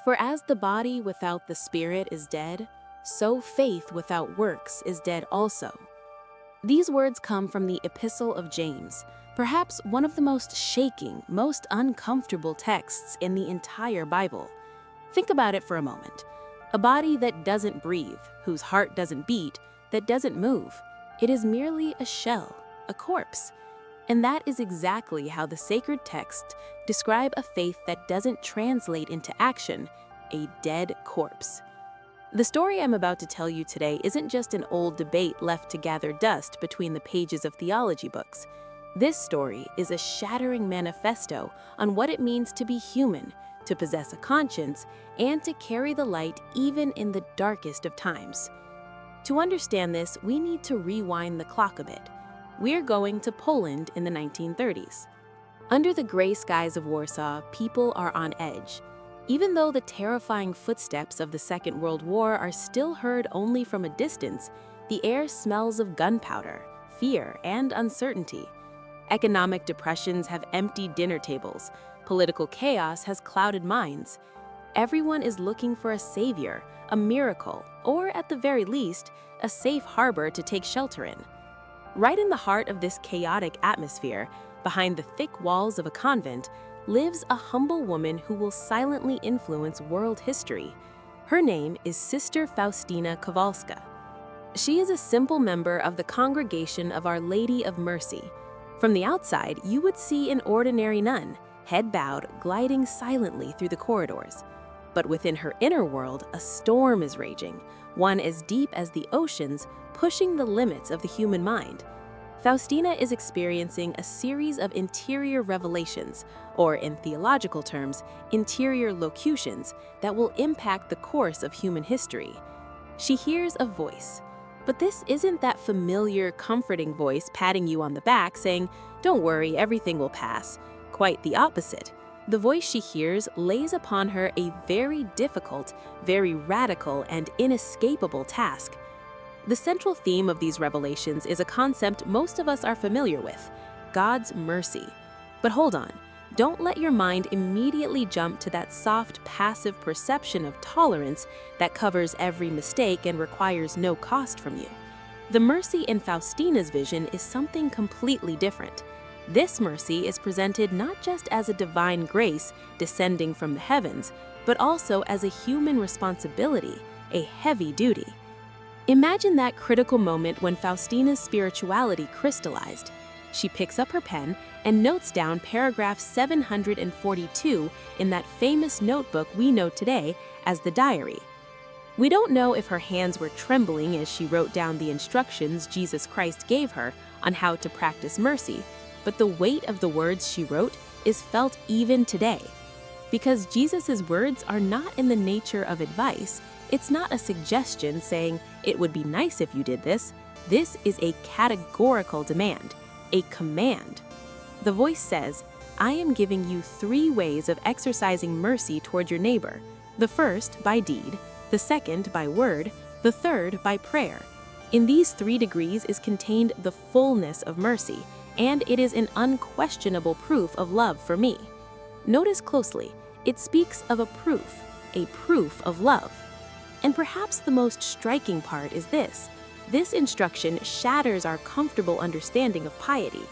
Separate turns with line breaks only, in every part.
For as the body without the spirit is dead, so faith without works is dead also. These words come from the Epistle of James, perhaps one of the most shaking, most uncomfortable texts in the entire Bible. Think about it for a moment. A body that doesn't breathe, whose heart doesn't beat, that doesn't move. It is merely a shell, a corpse. And that is exactly how the sacred texts describe a faith that doesn't translate into action, a dead corpse. The story I'm about to tell you today isn't just an old debate left to gather dust between the pages of theology books. This story is a shattering manifesto on what it means to be human, to possess a conscience, and to carry the light even in the darkest of times. To understand this, we need to rewind the clock a bit. We're going to Poland in the 1930s. Under the gray skies of Warsaw, people are on edge. Even though the terrifying footsteps of the Second World War are still heard only from a distance, the air smells of gunpowder, fear, and uncertainty. Economic depressions have emptied dinner tables. Political chaos has clouded minds. Everyone is looking for a savior, a miracle, or at the very least, a safe harbor to take shelter in. Right in the heart of this chaotic atmosphere, behind the thick walls of a convent, lives a humble woman who will silently influence world history. Her name is Sister Faustina Kowalska. She is a simple member of the Congregation of Our Lady of Mercy. From the outside, you would see an ordinary nun, head bowed, gliding silently through the corridors. But within her inner world, a storm is raging, one as deep as the oceans, pushing the limits of the human mind. Faustina is experiencing a series of interior revelations, or in theological terms, interior locutions, that will impact the course of human history. She hears a voice, but this isn't that familiar, comforting voice patting you on the back saying, "Don't worry, everything will pass." Quite the opposite. The voice she hears lays upon her a very difficult, very radical, and inescapable task. The central theme of these revelations is a concept most of us are familiar with, God's mercy. But hold on, don't let your mind immediately jump to that soft, passive perception of tolerance that covers every mistake and requires no cost from you. The mercy in Faustina's vision is something completely different. This mercy is presented not just as a divine grace descending from the heavens, but also as a human responsibility, a heavy duty. Imagine that critical moment when Faustina's spirituality crystallized. She picks up her pen and notes down paragraph 742 in that famous notebook we know today as the diary. We don't know if her hands were trembling as she wrote down the instructions Jesus Christ gave her on how to practice mercy, but the weight of the words she wrote is felt even today. Because Jesus' words are not in the nature of advice, it's not a suggestion saying, "It would be nice if you did this." This is a categorical demand, a command. The voice says, "I am giving you 3 ways of exercising mercy toward your neighbor. The first, by deed. The second, by word. The third, by prayer. In these 3 degrees is contained the fullness of mercy, and it is an unquestionable proof of love for me." Notice closely, it speaks of a proof of love. And perhaps the most striking part is this. This instruction shatters our comfortable understanding of piety.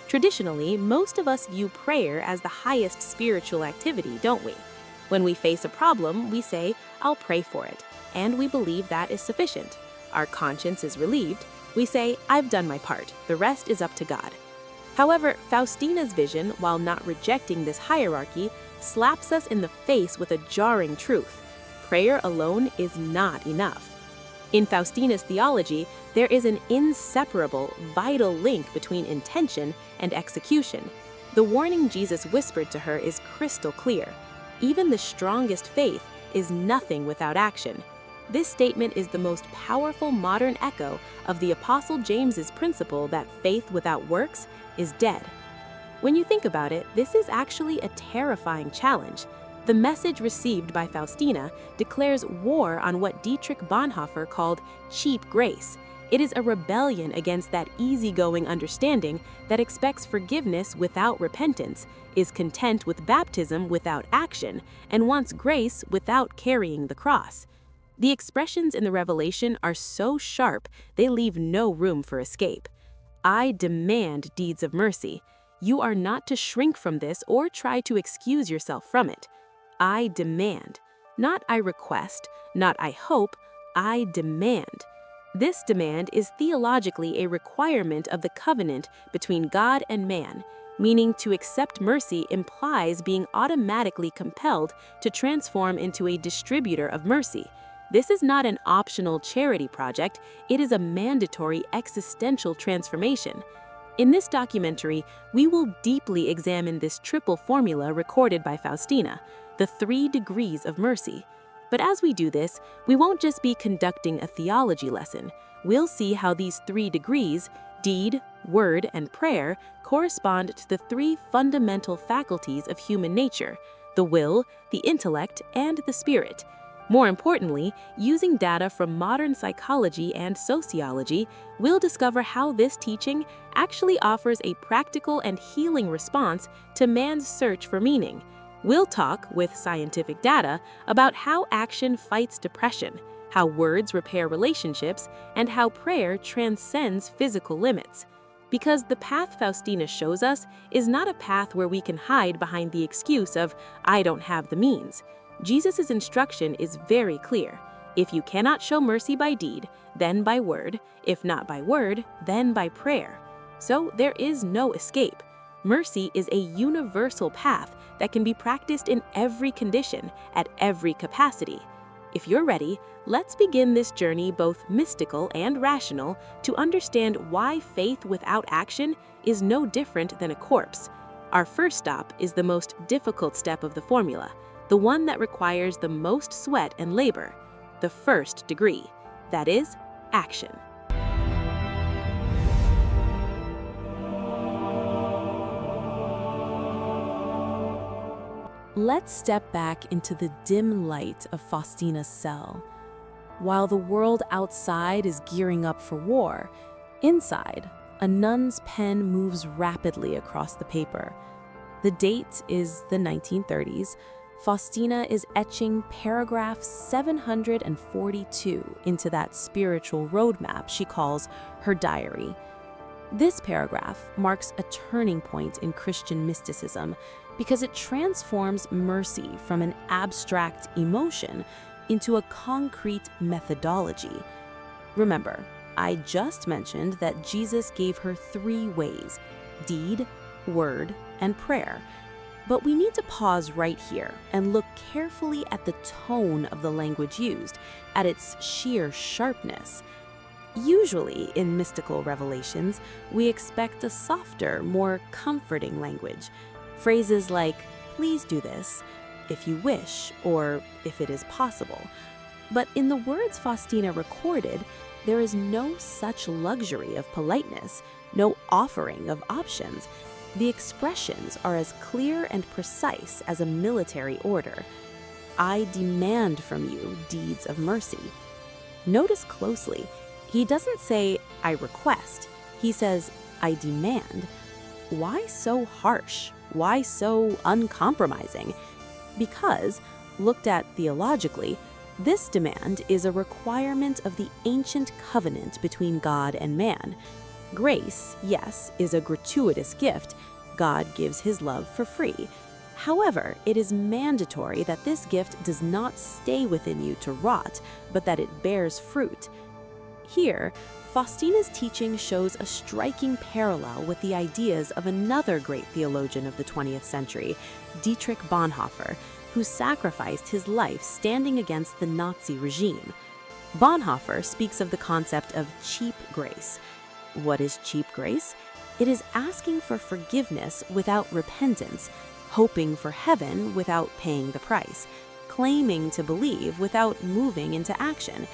Traditionally, most of us view prayer as the highest spiritual activity, don't we? When we face a problem, we say, "I'll pray for it," and we believe that is sufficient. Our conscience is relieved. We say, "I've done my part. The rest is up to God." However, Faustina's vision, while not rejecting this hierarchy, slaps us in the face with a jarring truth. Prayer alone is not enough. In Faustina's theology, there is an inseparable, vital link between intention and execution. The warning Jesus whispered to her is crystal clear. Even the strongest faith is nothing without action. This statement is the most powerful modern echo of the Apostle James's principle that faith without works is dead. When you think about it, this is actually a terrifying challenge. The message received by Faustina declares war on what Dietrich Bonhoeffer called cheap grace. It is a rebellion against that easygoing understanding that expects forgiveness without repentance, is content with baptism without action, and wants grace without carrying the cross. The expressions in the revelation are so sharp they leave no room for escape. I demand deeds of mercy. You are not to shrink from this or try to excuse yourself from it. I demand. Not I request, not I hope, I demand. This demand is theologically a requirement of the covenant between God and man, meaning to accept mercy implies being automatically compelled to transform into a distributor of mercy. This is not an optional charity project, it is a mandatory existential transformation. In this documentary, we will deeply examine this triple formula recorded by Faustina, the 3 degrees of mercy. But as we do this, we won't just be conducting a theology lesson. We'll see how these 3 degrees, deed, word, and prayer, correspond to the 3 fundamental faculties of human nature: the will, the intellect, and the spirit. More importantly, using data from modern psychology and sociology, we'll discover how this teaching actually offers a practical and healing response to man's search for meaning. We'll talk, with scientific data, about how action fights depression, how words repair relationships, and how prayer transcends physical limits. Because the path Faustina shows us is not a path where we can hide behind the excuse of, I don't have the means. Jesus' instruction is very clear. If you cannot show mercy by deed, then by word. If not by word, then by prayer. So there is no escape. Mercy is a universal path that can be practiced in every condition, at every capacity. If you're ready, let's begin this journey, both mystical and rational, to understand why faith without action is no different than a corpse. Our first stop is the most difficult step of the formula, the one that requires the most sweat and labor, the first degree, that is, action. Let's step back into the dim light of Faustina's cell. While the world outside is gearing up for war, inside, a nun's pen moves rapidly across the paper. The date is the 1930s. Faustina is etching paragraph 742 into that spiritual roadmap she calls her diary. This paragraph marks a turning point in Christian mysticism because it transforms mercy from an abstract emotion into a concrete methodology. Remember, I just mentioned that Jesus gave her 3 ways: deed, word, and prayer. But we need to pause right here and look carefully at the tone of the language used, at its sheer sharpness. Usually, in mystical revelations, we expect a softer, more comforting language. Phrases like, please do this, if you wish, or if it is possible. But in the words Faustina recorded, there is no such luxury of politeness, no offering of options. The expressions are as clear and precise as a military order. I demand from you deeds of mercy. Notice closely, he doesn't say, I request. He says, I demand. Why so harsh? Why so uncompromising? Because, looked at theologically, this demand is a requirement of the ancient covenant between God and man. Grace, yes, is a gratuitous gift. God gives his love for free. However, it is mandatory that this gift does not stay within you to rot, but that it bears fruit. Here, Faustina's teaching shows a striking parallel with the ideas of another great theologian of the 20th century, Dietrich Bonhoeffer, who sacrificed his life standing against the Nazi regime. Bonhoeffer speaks of the concept of cheap grace. What is cheap grace? It is asking for forgiveness without repentance, hoping for heaven without paying the price, claiming to believe without moving into action.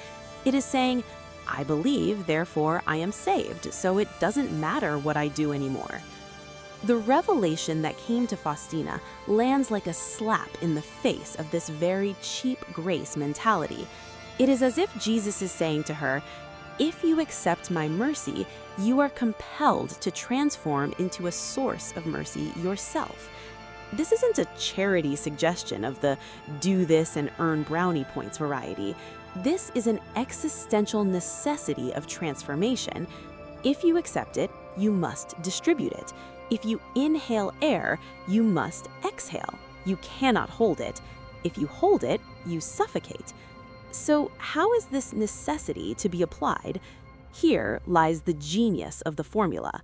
It is saying, I believe, therefore I am saved, so it doesn't matter what I do anymore. The revelation that came to Faustina lands like a slap in the face of this very cheap grace mentality. It is as if Jesus is saying to her, If you accept my mercy, you are compelled to transform into a source of mercy yourself. This isn't a charity suggestion of the do this and earn brownie points variety. This is an existential necessity of transformation. If you accept it, you must distribute it. If you inhale air, you must exhale. You cannot hold it. If you hold it, you suffocate. So how is this necessity to be applied? Here lies the genius of the formula.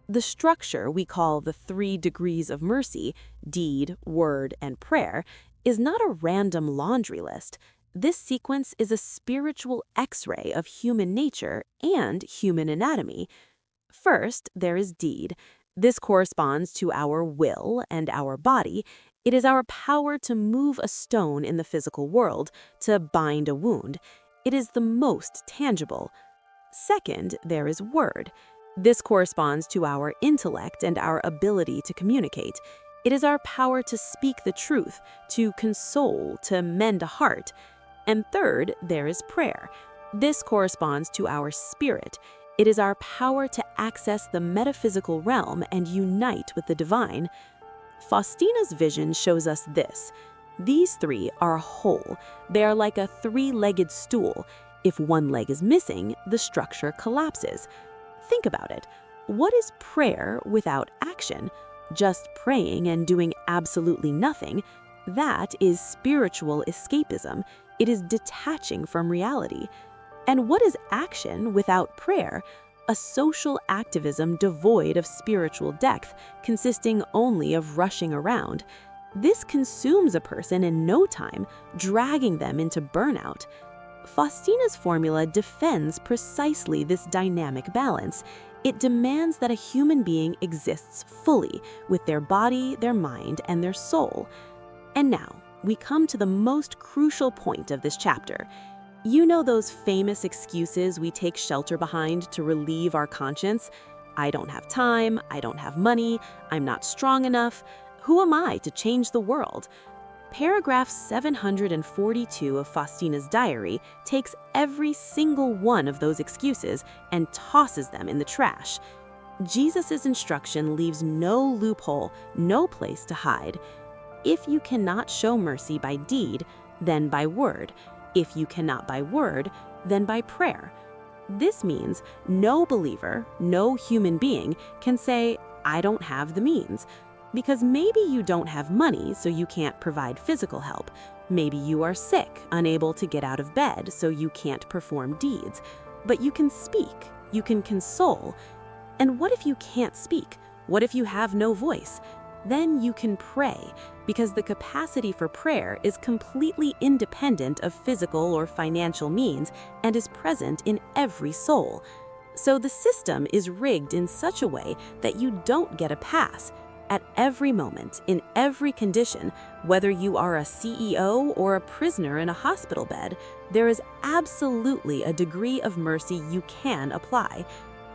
The structure we call the 3 degrees of mercy, deed, word, and prayer, is not a random laundry list. This sequence is a spiritual X-ray of human nature and human anatomy. First, there is deed. This corresponds to our will and our body. It is our power to move a stone in the physical world, to bind a wound. It is the most tangible. Second, there is word. This corresponds to our intellect and our ability to communicate. It is our power to speak the truth, to console, to mend a heart. And third, there is prayer. This corresponds to our spirit. It is our power to access the metaphysical realm and unite with the divine. Faustina's vision shows us this. These 3 are a whole. They are like a 3-legged stool. If one leg is missing, the structure collapses. Think about it. What is prayer without action? Just praying and doing absolutely nothing? That is spiritual escapism. It is detaching from reality. And what is action without prayer? A social activism devoid of spiritual depth, consisting only of rushing around. This consumes a person in no time, dragging them into burnout. Faustina's formula defends precisely this dynamic balance. It demands that a human being exists fully, with their body, their mind, and their soul. And now, we come to the most crucial point of this chapter. You know those famous excuses we take shelter behind to relieve our conscience? I don't have time, I don't have money, I'm not strong enough. Who am I to change the world? Paragraph 742 of Faustina's diary takes every single one of those excuses and tosses them in the trash. Jesus' instruction leaves no loophole, no place to hide. If you cannot show mercy by deed, then by word. If you cannot by word, then by prayer. This means no believer, no human being can say, I don't have the means. Because maybe you don't have money, so you can't provide physical help. Maybe you are sick, unable to get out of bed, so you can't perform deeds. But you can speak, you can console. And what if you can't speak? What if you have no voice? Then you can pray, because the capacity for prayer is completely independent of physical or financial means and is present in every soul. So the system is rigged in such a way that you don't get a pass. At every moment, in every condition, whether you are a CEO or a prisoner in a hospital bed, there is absolutely a degree of mercy you can apply.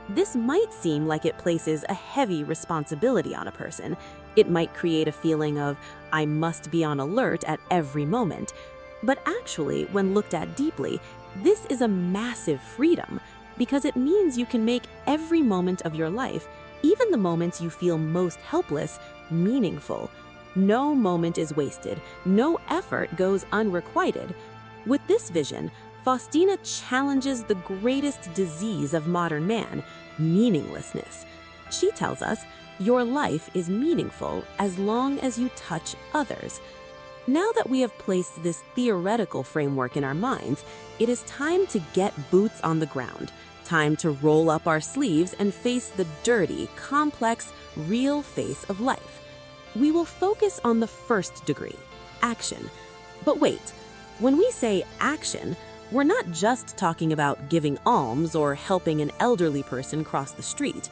This might seem like it places a heavy responsibility on a person. It might create a feeling of, I must be on alert at every moment. But actually, when looked at deeply, this is a massive freedom, because it means you can make every moment of your life, even the moments you feel most helpless, meaningful. No moment is wasted. No effort goes unrequited. With this vision, Faustina challenges the greatest disease of modern man, meaninglessness. She tells us, your life is meaningful as long as you touch others. Now that we have placed this theoretical framework in our minds, it is time to get boots on the ground. Time to roll up our sleeves and face the dirty, complex, real face of life. We will focus on the first degree, action. But wait, when we say action, we're not just talking about giving alms or helping an elderly person cross the street.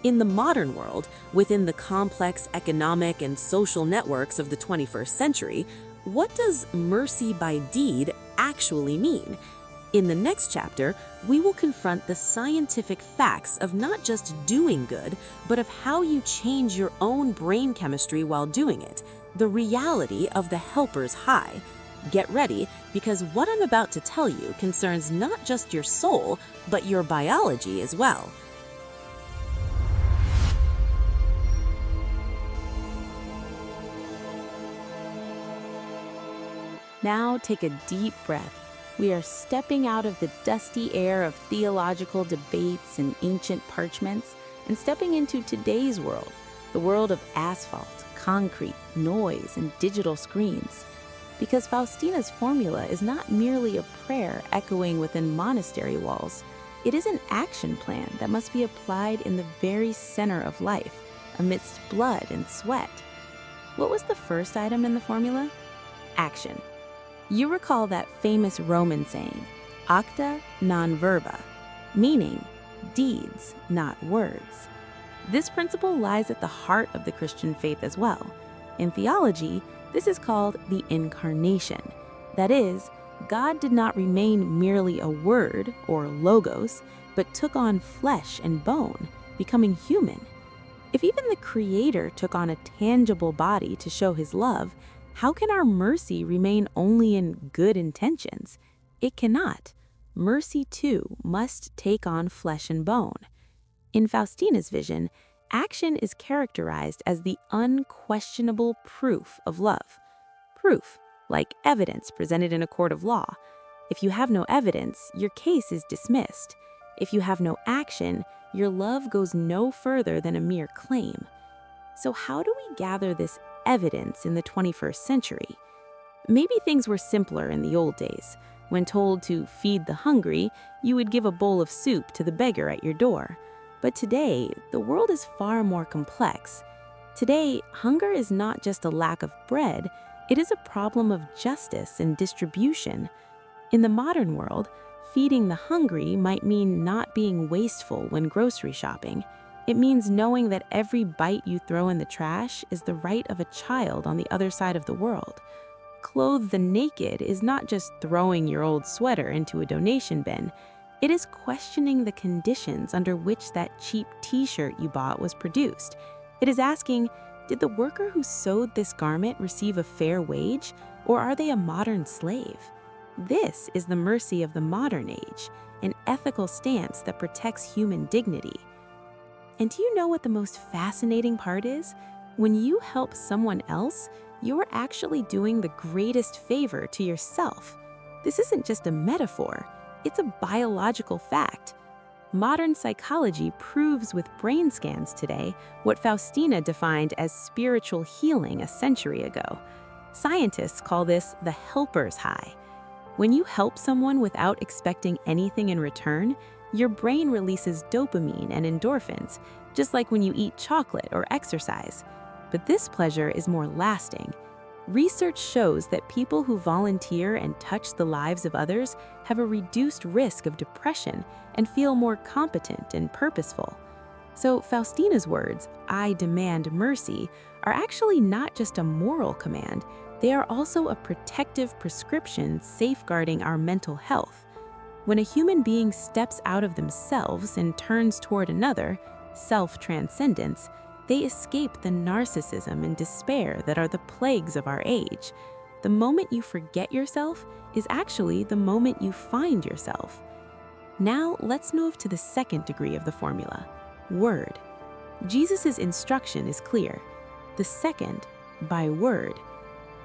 In the modern world, within the complex economic and social networks of the 21st century, what does mercy by deed actually mean? In the next chapter, we will confront the scientific facts of not just doing good, but of how you change your own brain chemistry while doing it, the reality of the helper's high. Get ready, because what I'm about to tell you concerns not just your soul, but your biology as well. Now take a deep breath. We are stepping out of the dusty air of theological debates and ancient parchments and stepping into today's world, the world of asphalt, concrete, noise, and digital screens. Because Faustina's formula is not merely a prayer echoing within monastery walls. It is an action plan that must be applied in the very center of life, amidst blood and sweat. What was the first item in the formula? Action. You recall that famous Roman saying, acta non verba, meaning deeds, not words. This principle lies at the heart of the Christian faith as well. In theology, this is called the incarnation. That is, God did not remain merely a word or logos, but took on flesh and bone, becoming human. If even the Creator took on a tangible body to show his love, how can our mercy remain only in good intentions? It cannot. Mercy, too, must take on flesh and bone. In Faustina's vision, action is characterized as the unquestionable proof of love. Proof, like evidence presented in a court of law. If you have no evidence, your case is dismissed. If you have no action, your love goes no further than a mere claim. So how do we gather this evidence in the 21st century? Maybe things were simpler in the old days. When told to feed the hungry, you would give a bowl of soup to the beggar at your door. But today, the world is far more complex. Today, hunger is not just a lack of bread, it is a problem of justice and distribution. In the modern world, feeding the hungry might mean not being wasteful when grocery shopping. It means knowing that every bite you throw in the trash is the right of a child on the other side of the world. Clothe the naked is not just throwing your old sweater into a donation bin. It is questioning the conditions under which that cheap t-shirt you bought was produced. It is asking, did the worker who sewed this garment receive a fair wage, or are they a modern slave? This is the mercy of the modern age, an ethical stance that protects human dignity. And do you know what the most fascinating part is? When you help someone else, you're actually doing the greatest favor to yourself. This isn't just a metaphor, it's a biological fact. Modern psychology proves with brain scans today what Faustina defined as spiritual healing a century ago. Scientists call this the helper's high. When you help someone without expecting anything in return, your brain releases dopamine and endorphins, just like when you eat chocolate or exercise. But this pleasure is more lasting. Research shows that people who volunteer and touch the lives of others have a reduced risk of depression and feel more competent and purposeful. So Faustina's words, "I demand mercy," are actually not just a moral command, they are also a protective prescription safeguarding our mental health. When a human being steps out of themselves and turns toward another, self-transcendence, they escape the narcissism and despair that are the plagues of our age. The moment you forget yourself is actually the moment you find yourself. Now let's move to the second degree of the formula, word. Jesus' instruction is clear. The second, by word.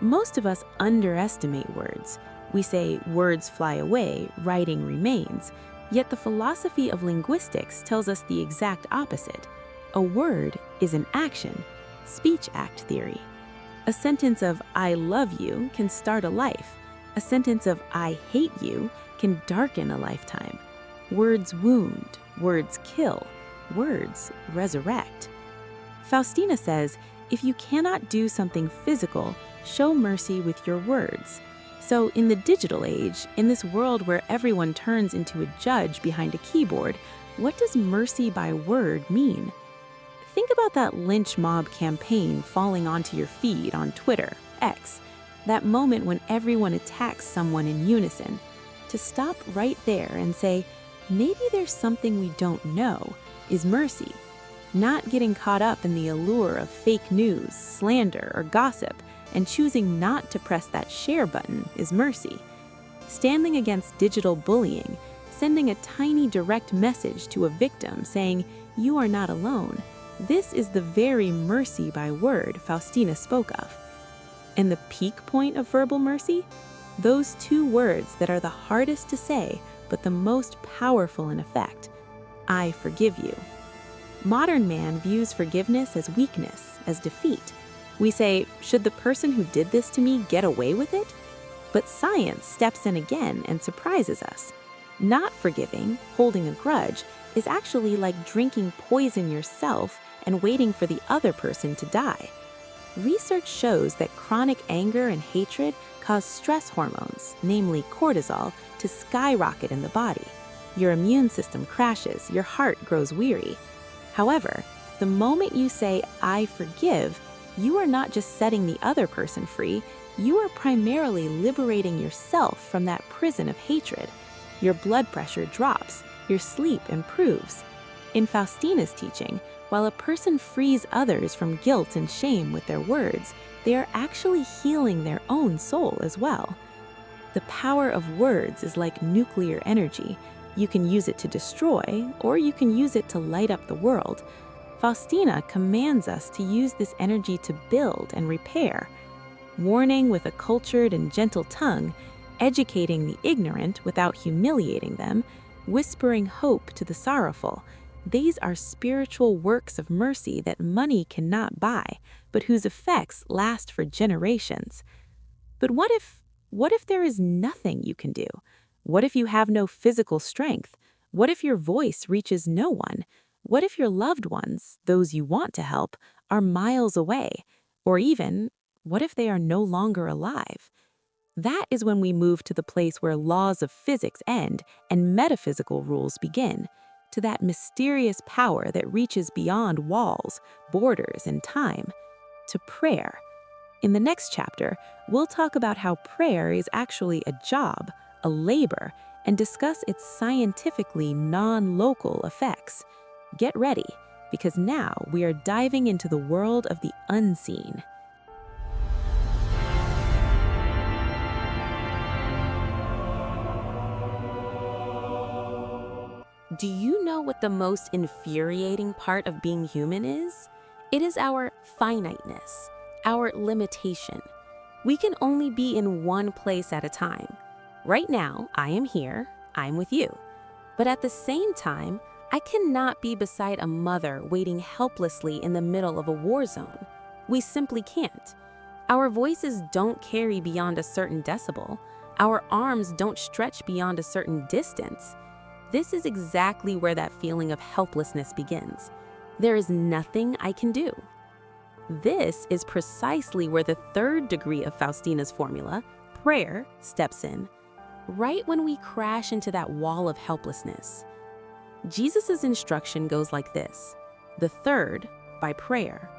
Most of us underestimate words. We say words fly away, writing remains. Yet the philosophy of linguistics tells us the exact opposite. A word is an action, speech act theory. A sentence of "I love you" can start a life. A sentence of "I hate you" can darken a lifetime. Words wound, words kill, words resurrect. Faustina says, if you cannot do something physical, show mercy with your words. So in the digital age, in this world where everyone turns into a judge behind a keyboard, what does mercy by word mean? Think about that lynch mob campaign falling onto your feed on Twitter, X, that moment when everyone attacks someone in unison. To stop right there and say, maybe there's something we don't know, is mercy. Not getting caught up in the allure of fake news, slander, or gossip, and choosing not to press that share button is mercy. Standing against digital bullying, sending a tiny direct message to a victim saying, "You are not alone," this is the very mercy by word Faustina spoke of. And the peak point of verbal mercy? Those two words that are the hardest to say, but the most powerful in effect: "I forgive you." Modern man views forgiveness as weakness, as defeat. We say, "Should the person who did this to me get away with it?" But science steps in again and surprises us. Not forgiving, holding a grudge, is actually like drinking poison yourself and waiting for the other person to die. Research shows that chronic anger and hatred cause stress hormones, namely cortisol, to skyrocket in the body. Your immune system crashes, your heart grows weary. However, the moment you say, "I forgive," you are not just setting the other person free, you are primarily liberating yourself from that prison of hatred. Your blood pressure drops, your sleep improves. In Faustina's teaching, while a person frees others from guilt and shame with their words, they are actually healing their own soul as well. The power of words is like nuclear energy. You can use it to destroy, or you can use it to light up the world. Faustina commands us to use this energy to build and repair. Warning with a cultured and gentle tongue, educating the ignorant without humiliating them, whispering hope to the sorrowful. These are spiritual works of mercy that money cannot buy, but whose effects last for generations. But what if there is nothing you can do? What if you have no physical strength? What if your voice reaches no one? What if your loved ones, those you want to help, are miles away? Or even, what if they are no longer alive? That is when we move to the place where laws of physics end and metaphysical rules begin, to that mysterious power that reaches beyond walls, borders, and time, to prayer. In the next chapter, we'll talk about how prayer is actually a job, a labor, and discuss its scientifically non-local effects. Get ready, because now we are diving into the world of the unseen. Do you know what the most infuriating part of being human is? It is our finiteness, our limitation. We can only be in one place at a time. Right now, I am here, I'm with you. But at the same time, I cannot be beside a mother waiting helplessly in the middle of a war zone. We simply can't. Our voices don't carry beyond a certain decibel. Our arms don't stretch beyond a certain distance. This is exactly where that feeling of helplessness begins. There is nothing I can do. This is precisely where the third degree of Faustina's formula, prayer, steps in, right when we crash into that wall of helplessness. Jesus' instruction goes like this: the third, by prayer.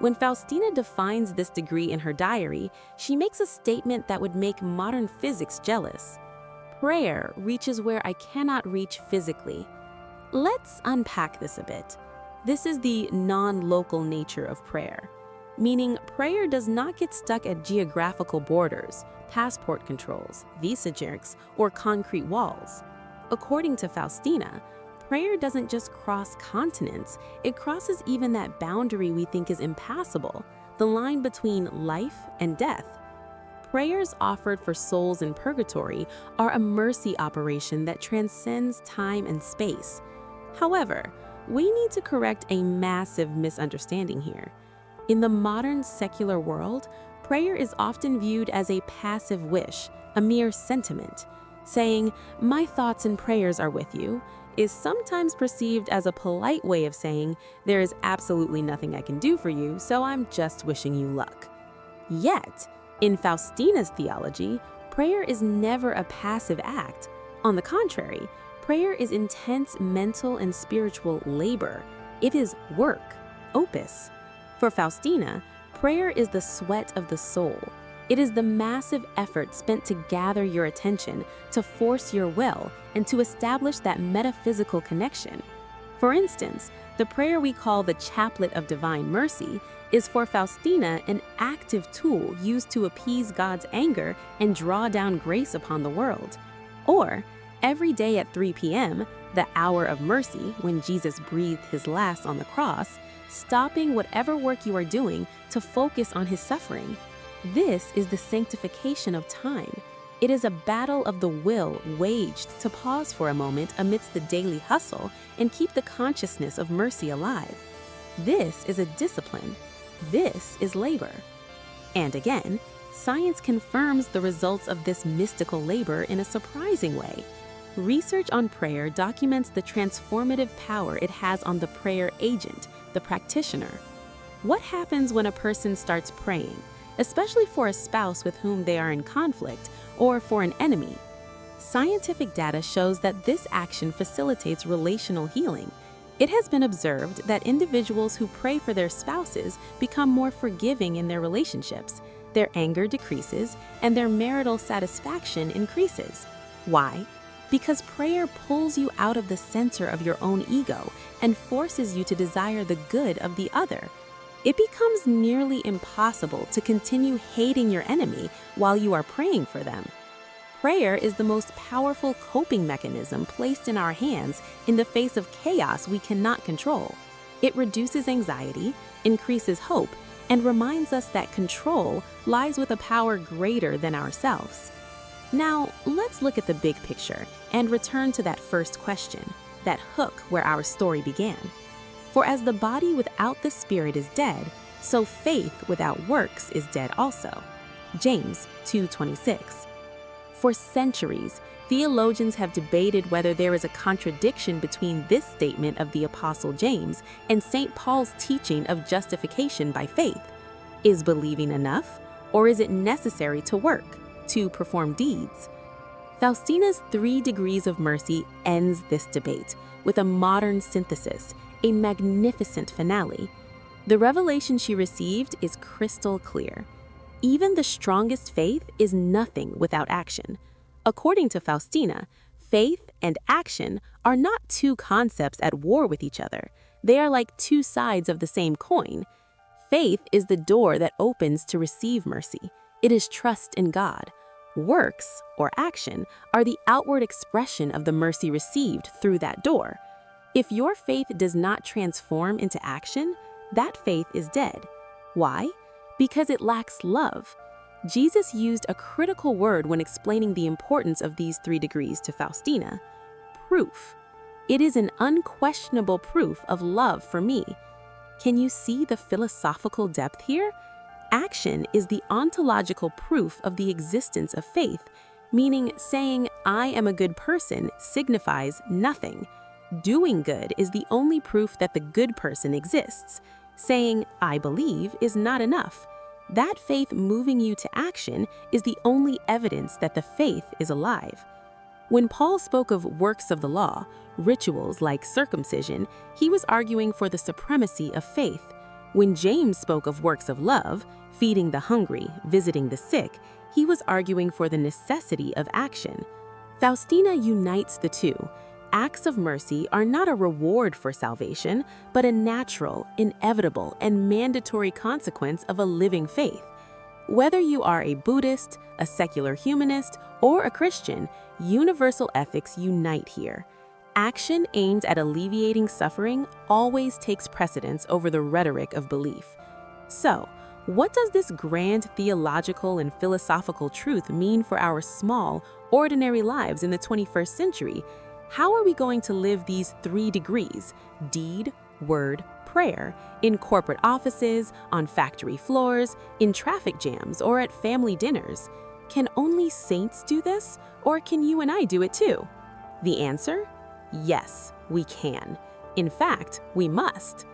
When Faustina defines this degree in her diary, she makes a statement that would make modern physics jealous. Prayer reaches where I cannot reach physically. Let's unpack this a bit. This is the non-local nature of prayer, meaning prayer does not get stuck at geographical borders, passport controls, visa jerks, or concrete walls. According to Faustina, prayer doesn't just cross continents, it crosses even that boundary we think is impassable, the line between life and death. Prayers offered for souls in purgatory are a mercy operation that transcends time and space. However, we need to correct a massive misunderstanding here. In the modern secular world, prayer is often viewed as a passive wish, a mere sentiment. Saying, "My thoughts and prayers are with you," is sometimes perceived as a polite way of saying, "There is absolutely nothing I can do for you, so I'm just wishing you luck." Yet, in Faustina's theology, prayer is never a passive act. On the contrary, prayer is intense mental and spiritual labor. It is work, opus. For Faustina, prayer is the sweat of the soul. It is the massive effort spent to gather your attention, to force your will, and to establish that metaphysical connection. For instance, the prayer we call the Chaplet of Divine Mercy is for Faustina an active tool used to appease God's anger and draw down grace upon the world. Or, every day at 3 p.m., the hour of mercy, when Jesus breathed his last on the cross, stopping whatever work you are doing to focus on his suffering. This is the sanctification of time. It is a battle of the will waged to pause for a moment amidst the daily hustle and keep the consciousness of mercy alive. This is a discipline. This is labor. And again, science confirms the results of this mystical labor in a surprising way. Research on prayer documents the transformative power it has on the prayer agent, the practitioner. What happens when a person starts praying, especially for a spouse with whom they are in conflict or for an enemy? Scientific data shows that this action facilitates relational healing. It has been observed that individuals who pray for their spouses become more forgiving in their relationships, their anger decreases, and their marital satisfaction increases. Why? Because prayer pulls you out of the center of your own ego and forces you to desire the good of the other. It becomes nearly impossible to continue hating your enemy while you are praying for them. Prayer is the most powerful coping mechanism placed in our hands in the face of chaos we cannot control. It reduces anxiety, increases hope, and reminds us that control lies with a power greater than ourselves. Now, let's look at the big picture and return to that first question, that hook where our story began. For as the body without the spirit is dead, so faith without works is dead also. James 2:26. For centuries, theologians have debated whether there is a contradiction between this statement of the Apostle James and St. Paul's teaching of justification by faith. Is believing enough, or is it necessary to work, to perform deeds? Faustina's 3 degrees of mercy ends this debate with a modern synthesis, a magnificent finale. The revelation she received is crystal clear. Even the strongest faith is nothing without action. According to Faustina, faith and action are not 2 concepts at war with each other. They are like 2 sides of the same coin. Faith is the door that opens to receive mercy. It is trust in God. Works, or action, are the outward expression of the mercy received through that door. If your faith does not transform into action, that faith is dead. Why? Because it lacks love. Jesus used a critical word when explaining the importance of these 3 degrees to Faustina: proof. It is an unquestionable proof of love for me. Can you see the philosophical depth here? Action is the ontological proof of the existence of faith, meaning saying, "I am a good person," signifies nothing. Doing good is the only proof that the good person exists. Saying, "I believe," is not enough. That faith moving you to action is the only evidence that the faith is alive. When Paul spoke of works of the law, rituals like circumcision, he was arguing for the supremacy of faith. When James spoke of works of love, feeding the hungry, visiting the sick, he was arguing for the necessity of action. Faustina unites the 2. Acts of mercy are not a reward for salvation, but a natural, inevitable, and mandatory consequence of a living faith. Whether you are a Buddhist, a secular humanist, or a Christian, universal ethics unite here. Action aimed at alleviating suffering always takes precedence over the rhetoric of belief. So, what does this grand theological and philosophical truth mean for our small, ordinary lives in the 21st century? How are we going to live these 3 degrees, deed, word, prayer, in corporate offices, on factory floors, in traffic jams, or at family dinners? Can only saints do this, or can you and I do it too? The answer? Yes, we can. In fact, we must.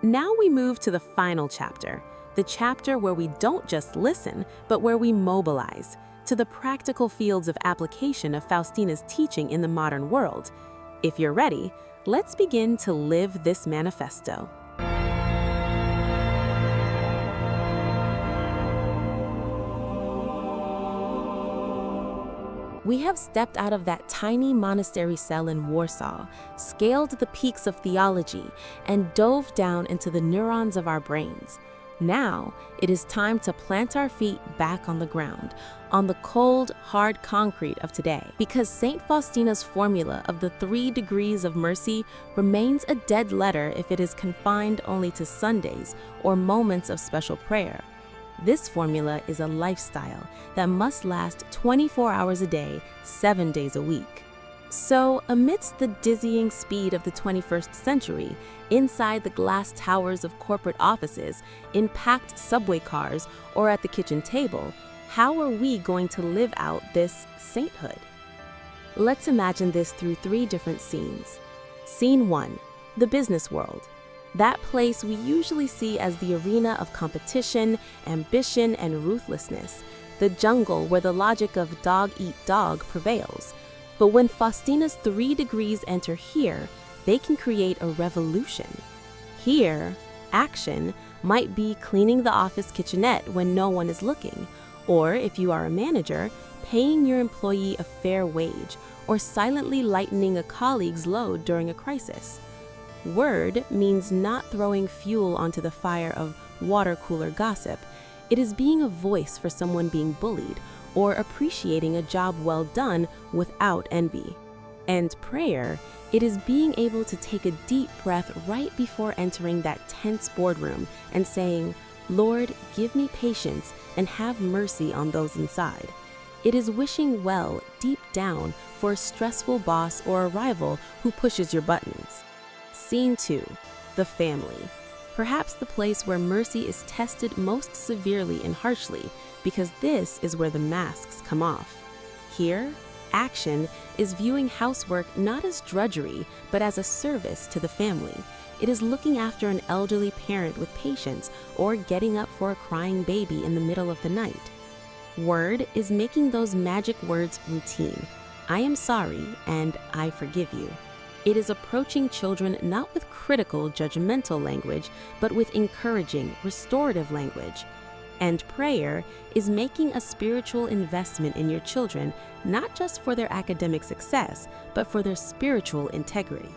Now we move to the final chapter, the chapter where we don't just listen, but where we mobilize, to the practical fields of application of Faustina's teaching in the modern world. If you're ready, let's begin to live this manifesto. We have stepped out of that tiny monastery cell in Warsaw, scaled the peaks of theology, and dove down into the neurons of our brains. Now, it is time to plant our feet back on the ground, on the cold, hard concrete of today, because St. Faustina's formula of the 3 degrees of mercy remains a dead letter if it is confined only to Sundays or moments of special prayer. This formula is a lifestyle that must last 24 hours a day, 7 days a week. So, amidst the dizzying speed of the 21st century, inside the glass towers of corporate offices, in packed subway cars, or at the kitchen table, how are we going to live out this sainthood? Let's imagine this through 3 different scenes. Scene 1, the business world. That place we usually see as the arena of competition, ambition, and ruthlessness, the jungle where the logic of dog eat dog prevails. But when Faustina's 3 degrees enter here, they can create a revolution. Here, action might be cleaning the office kitchenette when no one is looking, or if you are a manager, paying your employee a fair wage, or silently lightening a colleague's load during a crisis. Word means not throwing fuel onto the fire of water cooler gossip. It is being a voice for someone being bullied, or appreciating a job well done without envy. And prayer, it is being able to take a deep breath right before entering that tense boardroom and saying, "Lord, give me patience and have mercy on those inside." It is wishing well deep down for a stressful boss or a rival who pushes your buttons. Scene 2, the family. Perhaps the place where mercy is tested most severely and harshly, because this is where the masks come off. Here, action is viewing housework not as drudgery, but as a service to the family. It is looking after an elderly parent with patience, or getting up for a crying baby in the middle of the night. Word is making those magic words routine. I am sorry and I forgive you. It is approaching children not with critical, judgmental language, but with encouraging, restorative language. And prayer is making a spiritual investment in your children, not just for their academic success, but for their spiritual integrity.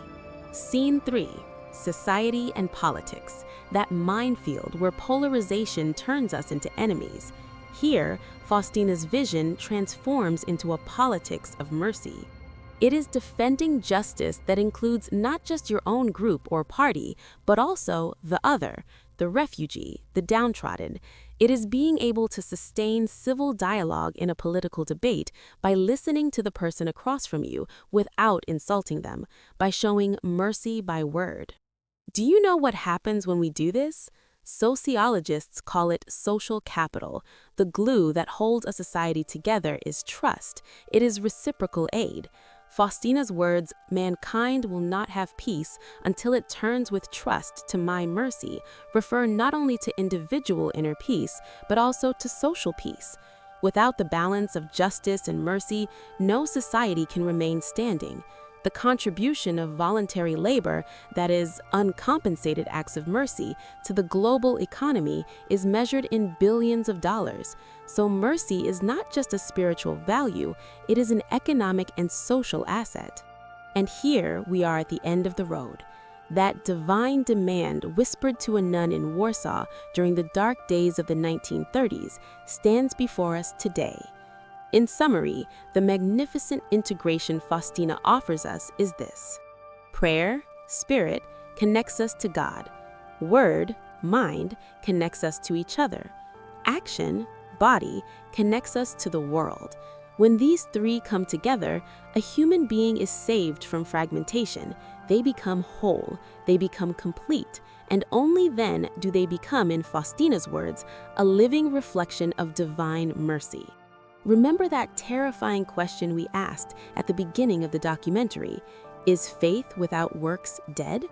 Scene 3, society and politics, that minefield where polarization turns us into enemies. Here, Faustina's vision transforms into a politics of mercy. It is defending justice that includes not just your own group or party, but also the other, the refugee, the downtrodden. It is being able to sustain civil dialogue in a political debate by listening to the person across from you without insulting them, by showing mercy by word. Do you know what happens when we do this? Sociologists call it social capital. The glue that holds a society together is trust. It is reciprocal aid. Faustina's words, "Mankind will not have peace until it turns with trust to my mercy," refer not only to individual inner peace, but also to social peace. Without the balance of justice and mercy, no society can remain standing. The contribution of voluntary labor, that is, uncompensated acts of mercy, to the global economy is measured in billions of dollars. So mercy is not just a spiritual value, it is an economic and social asset. And here we are at the end of the road. That divine demand whispered to a nun in Warsaw during the dark days of the 1930s stands before us today. In summary, the magnificent integration Faustina offers us is this. Prayer, spirit, connects us to God. Word, mind, connects us to each other. Action, body, connects us to the world. When these 3 come together, a human being is saved from fragmentation. They become whole, they become complete, and only then do they become, in Faustina's words, a living reflection of divine mercy. Remember that terrifying question we asked at the beginning of the documentary, is faith without works dead?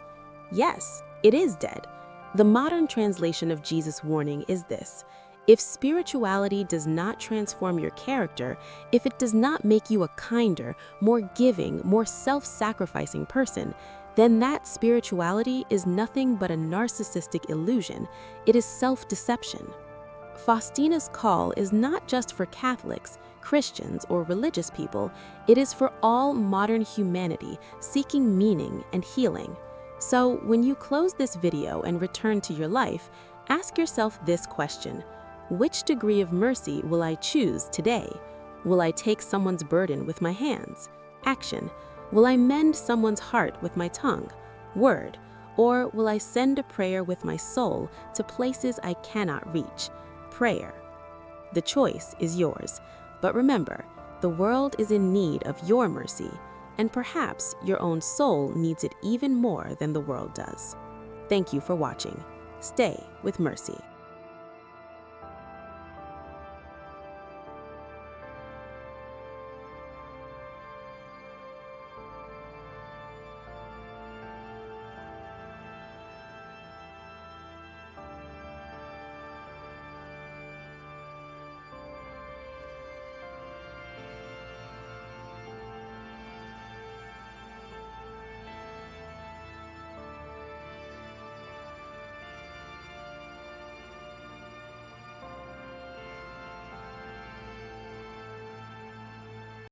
Yes, it is dead. The modern translation of Jesus' warning is this: if spirituality does not transform your character, if it does not make you a kinder, more giving, more self-sacrificing person, then that spirituality is nothing but a narcissistic illusion. It is self-deception. Faustina's call is not just for Catholics, Christians, or religious people. It is for all modern humanity seeking meaning and healing. So when you close this video and return to your life, Ask yourself this question: which degree of mercy will I choose today? Will I take someone's burden with my hands? Action. Will I mend someone's heart with my tongue? Word. Or will I send a prayer with my soul to places I cannot reach? Prayer. The choice is yours. But remember, the world is in need of your mercy, and perhaps your own soul needs it even more than the world does. Thank you for watching. Stay with mercy.